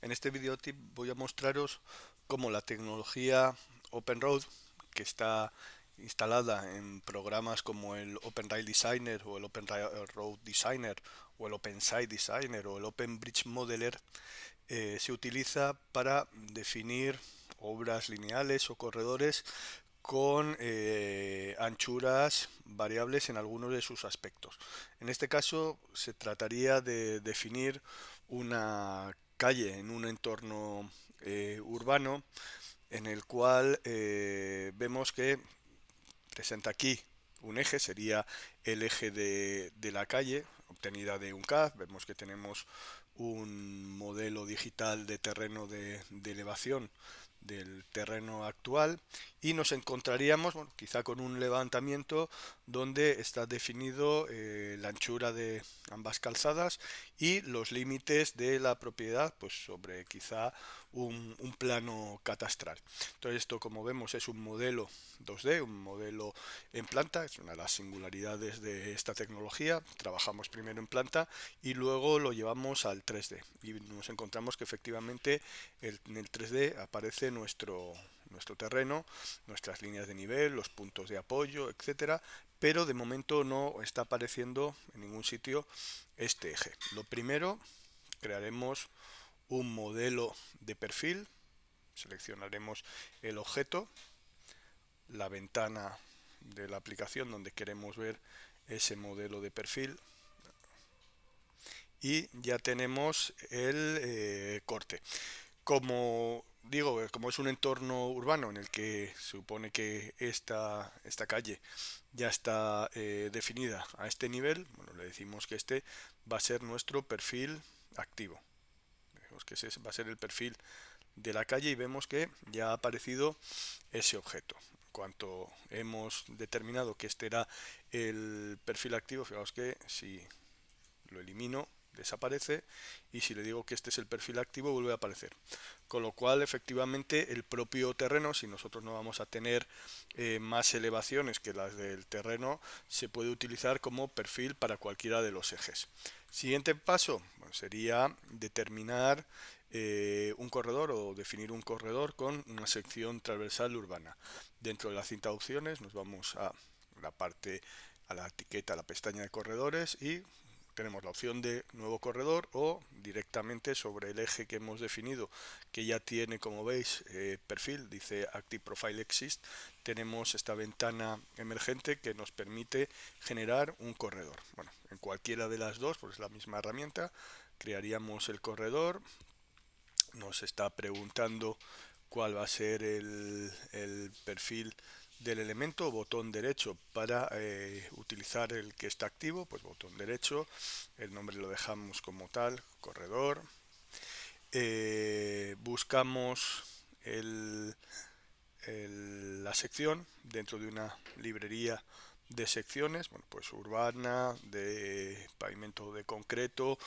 En este video tip voy a mostraros cómo la tecnología OpenRoad, que está instalada en programas como el OpenRail Designer o el OpenRoad Designer o el OpenSite Designer o el OpenBridge Modeler, se utiliza para definir obras lineales o corredores con anchuras variables en algunos de sus aspectos. En este caso se trataría de definir una calle en un entorno urbano en el cual vemos que presenta aquí un eje, sería el eje de la calle obtenida de un CAD. Vemos que tenemos un modelo digital de terreno de elevación del terreno actual y nos encontraríamos, bueno, quizá con un levantamiento donde está definido la anchura de ambas calzadas y los límites de la propiedad, pues sobre quizá un plano catastral. Entonces esto, como vemos, es un modelo 2D, un modelo en planta. Es una de las singularidades de esta tecnología. Trabajamos primero en planta y luego lo llevamos al 3D y nos encontramos que efectivamente en el 3D aparece nuestro terreno, nuestras líneas de nivel, los puntos de apoyo, etcétera, pero de momento no está apareciendo en ningún sitio este eje. Lo primero, crearemos un modelo de perfil, seleccionaremos el objeto, la ventana de la aplicación donde queremos ver ese modelo de perfil y ya tenemos el corte. Como digo, como es un entorno urbano en el que supone que esta calle ya está definida a este nivel, bueno, le decimos que este va a ser nuestro perfil activo. Vemos que ese va a ser el perfil de la calle y vemos que ya ha aparecido ese objeto. En cuanto hemos determinado que este era el perfil activo, fijaos que si lo elimino desaparece y si le digo que este es el perfil activo vuelve a aparecer, con lo cual efectivamente el propio terreno, si nosotros no vamos a tener más elevaciones que las del terreno, se puede utilizar como perfil para cualquiera de los ejes. Siguiente paso, bueno, sería determinar un corredor o definir un corredor con una sección transversal urbana. Dentro de la cinta de opciones nos vamos a la parte, a la etiqueta, a la pestaña de corredores y tenemos la opción de nuevo corredor o directamente sobre el eje que hemos definido, que ya tiene, como veis, perfil, dice Active Profile Exist. Tenemos esta ventana emergente que nos permite generar un corredor. Bueno, en cualquiera de las dos, pues es la misma herramienta, crearíamos el corredor. Nos está preguntando cuál va a ser el perfil del elemento, botón derecho para utilizar el que está activo, pues botón derecho, el nombre lo dejamos como tal, corredor. Buscamos la sección dentro de una librería de secciones, bueno, pues urbana, de pavimento de concreto,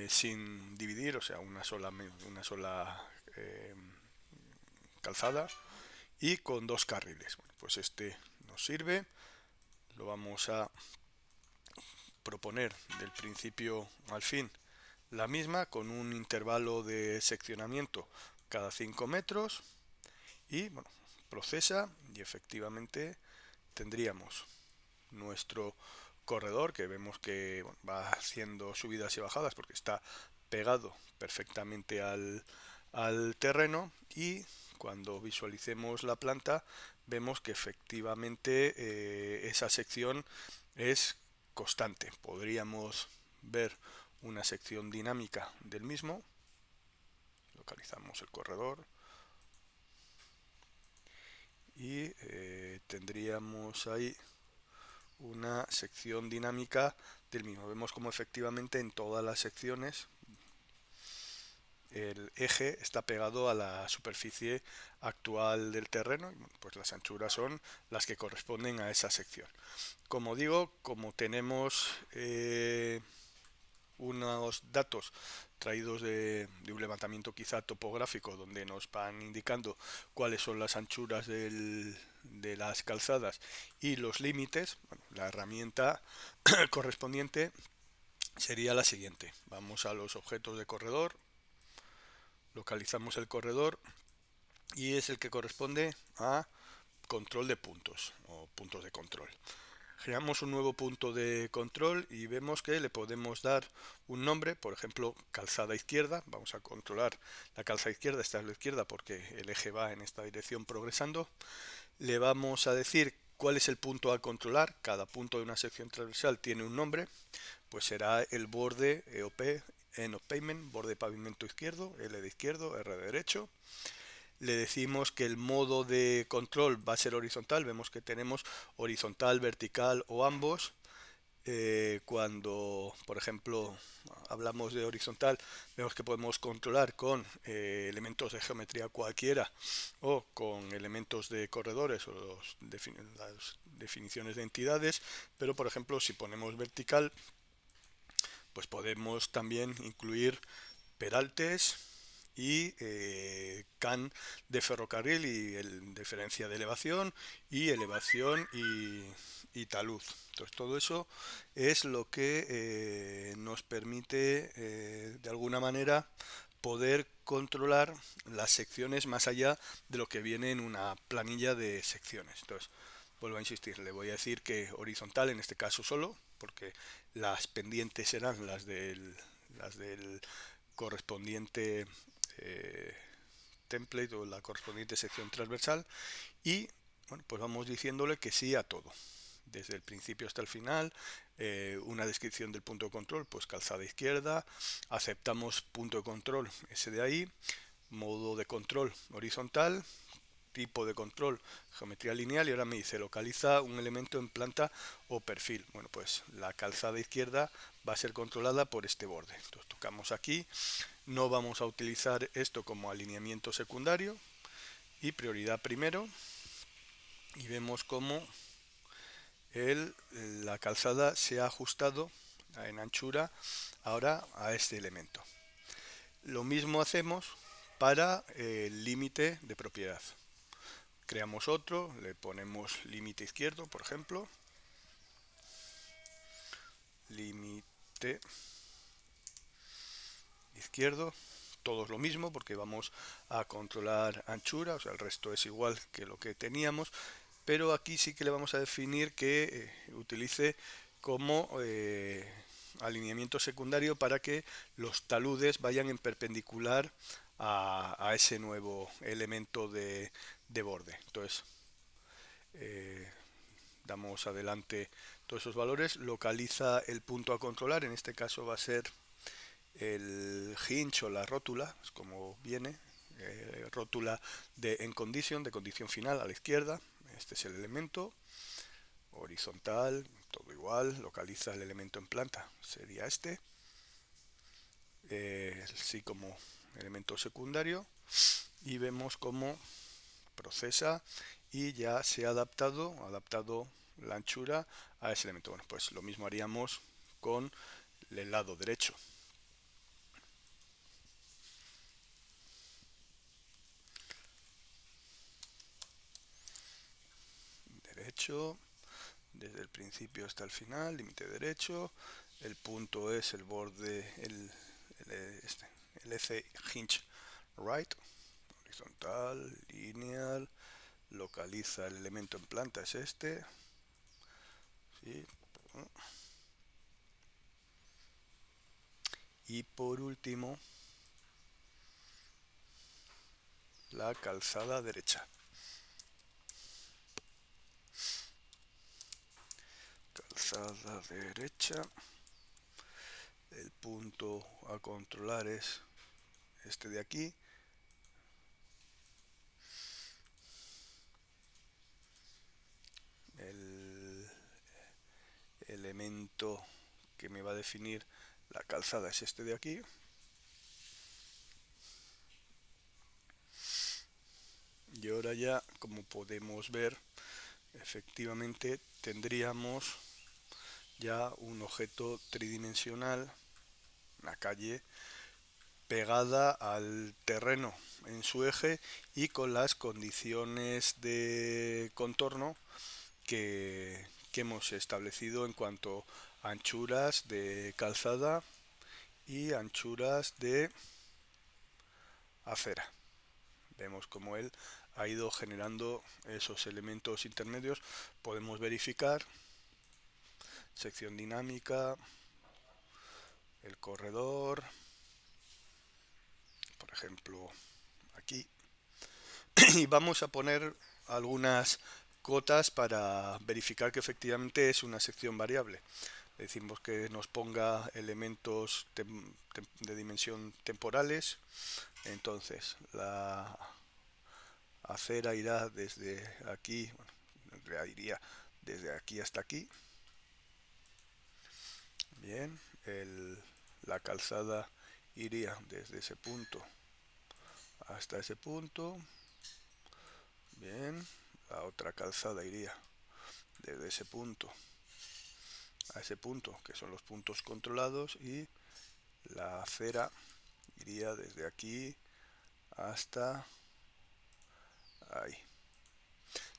sin dividir, o sea, una sola eh, calzada y con dos carriles. Bueno, pues este nos sirve, lo vamos a proponer del principio al fin la misma con un intervalo de seccionamiento cada 5 metros y bueno, procesa y efectivamente tendríamos nuestro corredor que vemos que bueno, va haciendo subidas y bajadas porque está pegado perfectamente al terreno y cuando visualicemos la planta vemos que efectivamente esa sección es constante. Podríamos ver una sección dinámica del mismo, localizamos el corredor y tendríamos ahí una sección dinámica del mismo. Vemos como efectivamente en todas las secciones el eje está pegado a la superficie actual del terreno y pues las anchuras son las que corresponden a esa sección. Como digo, como tenemos unos datos traídos de un levantamiento quizá topográfico donde nos van indicando cuáles son las anchuras de las calzadas y los límites, bueno, la herramienta correspondiente sería la siguiente. Vamos a los objetos de corredor, localizamos el corredor y es el que corresponde a control de puntos o puntos de control. Creamos un nuevo punto de control y vemos que le podemos dar un nombre, por ejemplo, calzada izquierda. Vamos a controlar la calzada izquierda, esta es la izquierda porque el eje va en esta dirección progresando. Le vamos a decir cuál es el punto a controlar. Cada punto de una sección transversal tiene un nombre, pues será el borde EOP, End of Pavement, borde de pavimento izquierdo, L de izquierdo, R de derecho. Le decimos que el modo de control va a ser horizontal, vemos que tenemos horizontal, vertical o ambos. Cuando, por ejemplo, hablamos de horizontal, vemos que podemos controlar con elementos de geometría cualquiera o con elementos de corredores o las definiciones de entidades, pero por ejemplo, si ponemos vertical, pues podemos también incluir peraltes y can de ferrocarril y diferencia de elevación y elevación y talud. Entonces todo eso es lo que nos permite de alguna manera poder controlar las secciones más allá de lo que viene en una planilla de secciones. Entonces, vuelvo a insistir, le voy a decir que horizontal en este caso solo, porque las pendientes serán las del correspondiente eh, template o la correspondiente sección transversal y bueno, pues vamos diciéndole que sí a todo desde el principio hasta el final. Una descripción del punto de control, pues calzada izquierda, aceptamos punto de control ese de ahí, modo de control horizontal, tipo de control geometría lineal y ahora me dice localiza un elemento en planta o perfil. Bueno, pues la calzada izquierda va a ser controlada por este borde. Entonces tocamos aquí, no vamos a utilizar esto como alineamiento secundario y prioridad primero y vemos cómo la calzada se ha ajustado en anchura ahora a este elemento. Lo mismo hacemos para el límite de propiedad. Creamos otro, le ponemos límite izquierdo, por ejemplo. Límite izquierdo. Todos lo mismo porque vamos a controlar anchura, o sea, el resto es igual que lo que teníamos. Pero aquí sí que le vamos a definir que utilice como alineamiento secundario para que los taludes vayan en perpendicular a ese nuevo elemento de borde. Entonces, eh, damos adelante todos esos valores, localiza el punto a controlar, en este caso va a ser el hinge o la rótula, es como viene, rótula en condition, de condición final a la izquierda, este es el elemento, horizontal, todo igual, localiza el elemento en planta, sería este, sí como elemento secundario, y vemos cómo procesa y ya se ha adaptado la anchura a ese elemento. Bueno, pues lo mismo haríamos con el lado derecho. Derecho, desde el principio hasta el final, límite derecho, el punto es el borde, el F hinge right, horizontal, lineal, localiza el elemento en planta, es este, ¿sí? Y por último, la calzada derecha. Calzada derecha, el punto a controlar es este de aquí, el elemento que me va a definir la calzada es este de aquí, y ahora ya, como podemos ver, efectivamente tendríamos ya un objeto tridimensional, una calle pegada al terreno en su eje y con las condiciones de contorno que hemos establecido en cuanto a anchuras de calzada y anchuras de acera. Vemos como él ha ido generando esos elementos intermedios. Podemos verificar sección dinámica, el corredor, por ejemplo aquí, y vamos a poner algunas cotas para verificar que efectivamente es una sección variable. Decimos que nos ponga elementos de dimensión temporales. Entonces la acera irá desde aquí, bueno, en realidad iría desde aquí hasta aquí. Bien, la calzada iría desde ese punto hasta ese punto. Bien, la otra calzada iría desde ese punto a ese punto, que son los puntos controlados, y la acera iría desde aquí hasta ahí.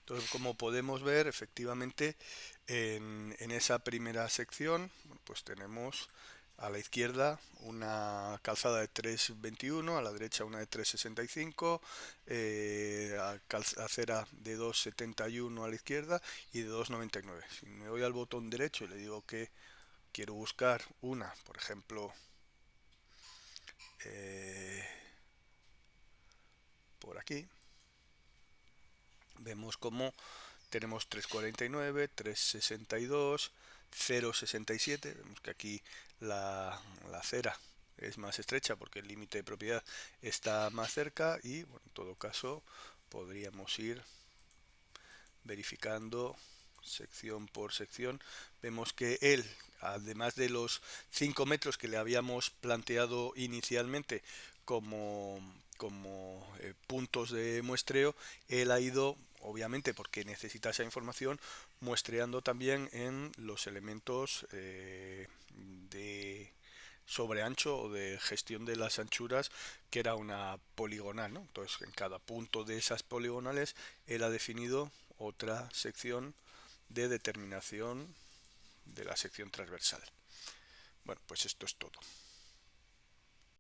Entonces, como podemos ver, efectivamente, en esa primera sección, bueno, pues tenemos a la izquierda una calzada de 3,21, a la derecha una de 3,65, acera de 2,71 a la izquierda y de 2,99. Si me voy al botón derecho y le digo que quiero buscar una, por ejemplo, eh, por aquí, vemos como tenemos 3,49, 3,62, 0,67. Vemos que aquí la acera es más estrecha porque el límite de propiedad está más cerca, y bueno, en todo caso podríamos ir verificando sección por sección. Vemos que él, además de los 5 metros que le habíamos planteado inicialmente como puntos de muestreo, él ha ido, obviamente porque necesita esa información, muestreando también en los elementos de sobreancho o de gestión de las anchuras, que era una poligonal, ¿no? Entonces, en cada punto de esas poligonales él ha definido otra sección de determinación de la sección transversal. Bueno, pues esto es todo.